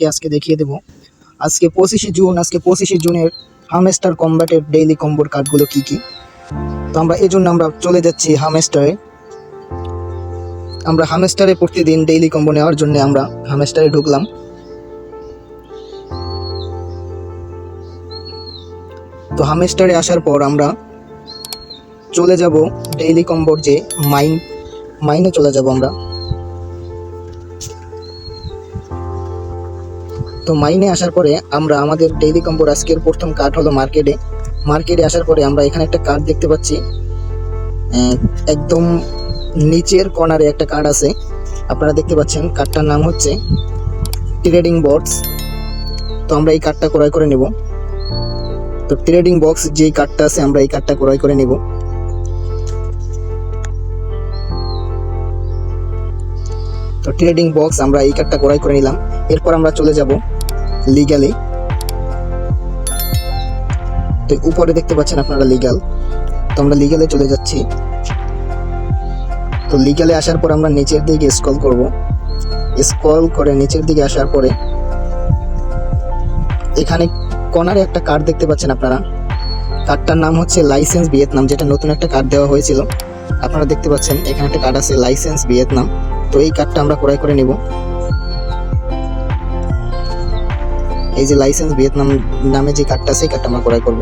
আপনাদেরকে আজকে দেখিয়ে দেব আজকে 25শে জুনের হামস্টার কম্ব্যাটের ডেইলি কম্বোর কার্ডগুলো কি কি। তো আমরা চলে যাচ্ছি হামস্টারে। আমরা হামস্টারে প্রতিদিন ডেইলি কম্বো নেওয়ার জন্য আমরা হামস্টারে ঢুকলাম। তো হামস্টারে আসার পর আমরা চলে যাব ডেইলি কম্বোর যে মাইনে চলে যাব আমরা। তো মাইনে আসার পরে আমরা আমাদের ডেইলি কম্বোর আজকের প্রথম কার্ড হলো মার্কেটে আসার পরে আমরা এখানে একটা কার্ড দেখতে পাচ্ছি, একদম নিচের কর্নারে একটা কার্ড আছে, আপনারা দেখতে পাচ্ছেন। কার্ডটার নাম হচ্ছে ট্রেডিং বক্স। তো আমরা এই কার্ডটা ক্রয় করে নেব। তো ট্রেডিং বক্স যেই কার্ডটা আছে আমরা এই কার্ডটা ক্রয় করে নেব। তো ট্রেডিং বক্স আমরা এই কার্ডটা ক্রয় করে নিলাম। এরপর আমরা চলে যাব লিগ্যালে। তো উপরে দেখতে পাচ্ছেন আপনারা লিগ্যাল। তো আমরা লিগ্যালে চলে যাচ্ছি। তো লিগ্যালে আসার পর আমরা নিচের দিকে স্ক্রল করে নিচের দিকে আসার পরে এখানে কর্নারে একটা কার্ড দেখতে পাচ্ছেন আপনারা। কার্ডটার নাম হচ্ছে লাইসেন্স ভিয়েতনাম, যেটা নতুন একটা কার্ড দেওয়া হয়েছিল। আপনারা দেখতে পাচ্ছেন এখানে একটা কার্ড আছে লাইসেন্স ভিয়েতনাম। তো এই কার্ডটা আমরা ক্রয় করে নেব। এই যে লাইসেন্স ভিয়েতনাম নামে যে কার্ডটা আছে এই কার্ডটা আমরা ক্রয় করব।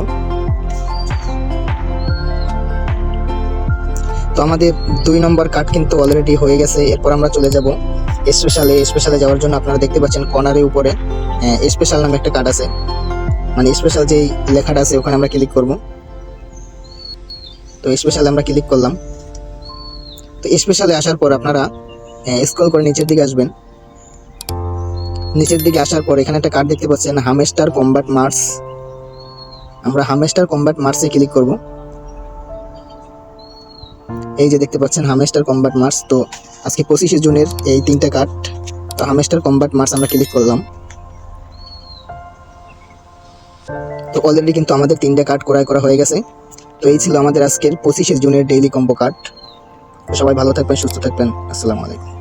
তো আমাদের 2 নম্বর কার্ড কিন্তু অলরেডি হয়ে গেছে। এরপর আমরা চলে যাব স্পেশালে যাওয়ার জন্য। আপনারা দেখতে পাচ্ছেন কর্নারে উপরে স্পেশাল নামে একটা কার্ড আছে, মানে স্পেশাল যেই লেখাটা আছে ওখানে আমরা ক্লিক করব। তো স্পেশালে আমরা ক্লিক করলাম। তো স্পেশালে আসার পর আপনারা স্ক্রল করে নিচের দিকে আসবেন। নিচের দিকে আসার পর এখানে একটা কার্ড দেখতে পাচ্ছেন হামস্টার কম্ব্যাট মার্স। আমরা হামস্টার কম্ব্যাট মার্সে ক্লিক করব। এই যে দেখতে পাচ্ছেন হামস্টার কম্ব্যাট মার্স। তো আজকে 25শে জুনের এই 3টা কার্ড। তো হামস্টার কম্ব্যাট মার্স আমরা ক্লিক করলাম। তো অলরেডি কিন্তু আমাদের 3টা কার্ড ক্রয় করা হয়ে গেছে। তো এই ছিল আমাদের আজকের 25শে জুনের ডেইলি কম্বো কার্ড। সবাই ভালো থাকবেন, সুস্থ থাকবেন। আসসালামু আলাইকুম।